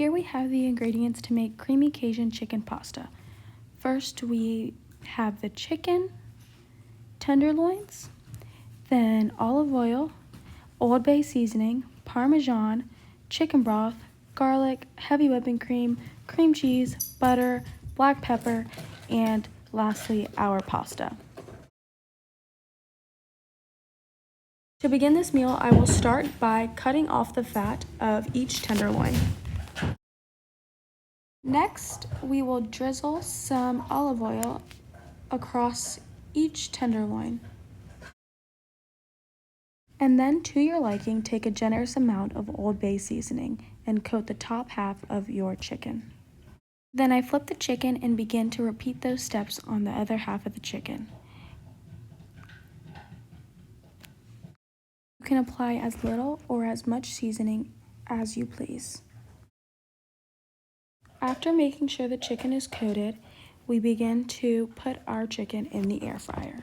Here we have the ingredients to make creamy Cajun chicken pasta. First, we have the chicken, tenderloins, then olive oil, Old Bay seasoning, Parmesan, chicken broth, garlic, heavy whipping cream, cream cheese, butter, black pepper, and lastly, our pasta. To begin this meal, I will start by cutting off the fat of each tenderloin. Next, we will drizzle some olive oil across each tenderloin. And then, to your liking, take a generous amount of Old Bay seasoning and coat the top half of your chicken. Then I flip the chicken and begin to repeat those steps on the other half of the chicken. You can apply as little or as much seasoning as you please. After making sure the chicken is coated, we begin to put our chicken in the air fryer.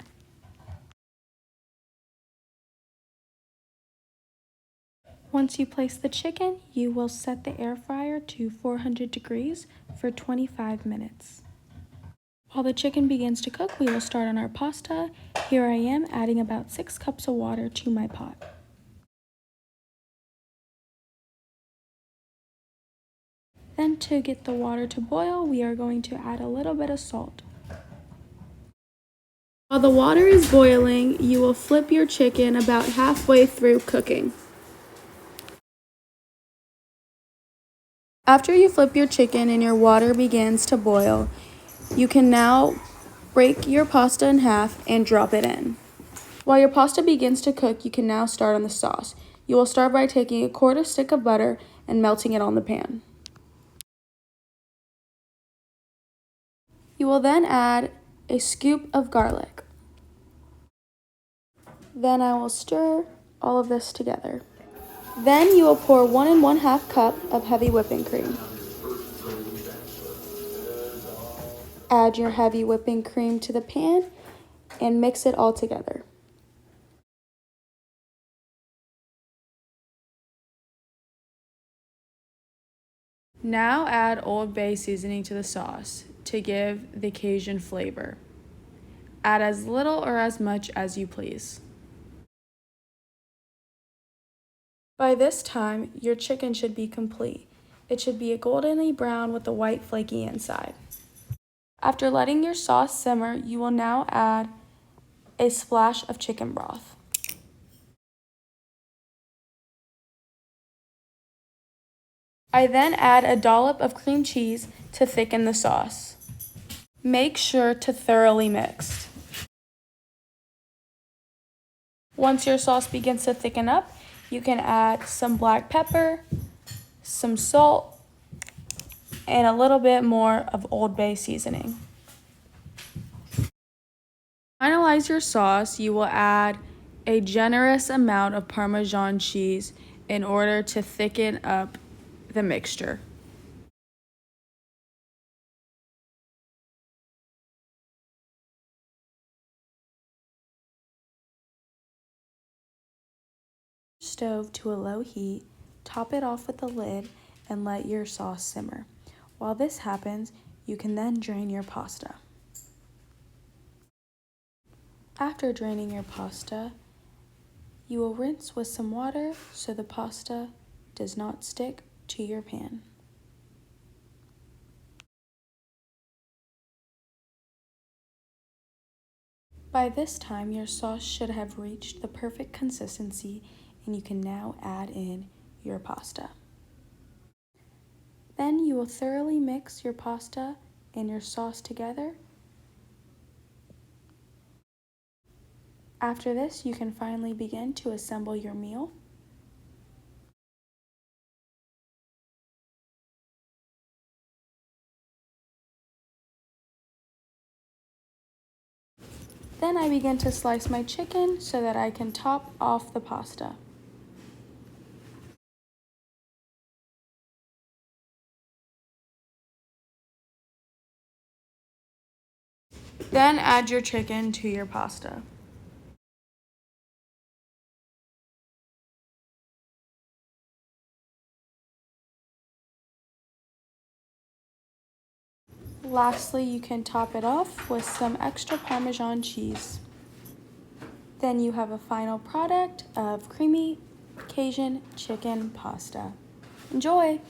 Once you place the chicken, you will set the air fryer to 400 degrees for 25 minutes. While the chicken begins to cook, we will start on our pasta. Here I am adding about 6 cups of water to my pot. Then to get the water to boil, we are going to add a little bit of salt. While the water is boiling, you will flip your chicken about halfway through cooking. After you flip your chicken and your water begins to boil, you can now break your pasta in half and drop it in. While your pasta begins to cook, you can now start on the sauce. You will start by taking a quarter stick of butter and melting it on the pan. You will then add a scoop of garlic. Then I will stir all of this together. Then you will pour 1 1/2 cup of heavy whipping cream. Add your heavy whipping cream to the pan and mix it all together. Now add Old Bay seasoning to the sauce to give the Cajun flavor. Add as little or as much as you please. By this time, your chicken should be complete. It should be a goldenly brown with a white flaky inside. After letting your sauce simmer, you will now add a splash of chicken broth. I then add a dollop of cream cheese to thicken the sauce. Make sure to thoroughly mix. Once your sauce begins to thicken up, you can add some black pepper, some salt, and a little bit more of Old Bay seasoning. To finalize your sauce, you will add a generous amount of Parmesan cheese in order to thicken up the mixture. Stove to a low heat, top it off with the lid, and let your sauce simmer. While this happens, you can then drain your pasta. After draining your pasta, you will rinse with some water so the pasta does not stick to your pan. By this time, your sauce should have reached the perfect consistency, and you can now add in your pasta. Then you will thoroughly mix your pasta and your sauce together. After this, you can finally begin to assemble your meal. Then I begin to slice my chicken so that I can top off the pasta. Then add your chicken to your pasta. Lastly, you can top it off with some extra Parmesan cheese. Then you have a final product of creamy Cajun chicken pasta. Enjoy!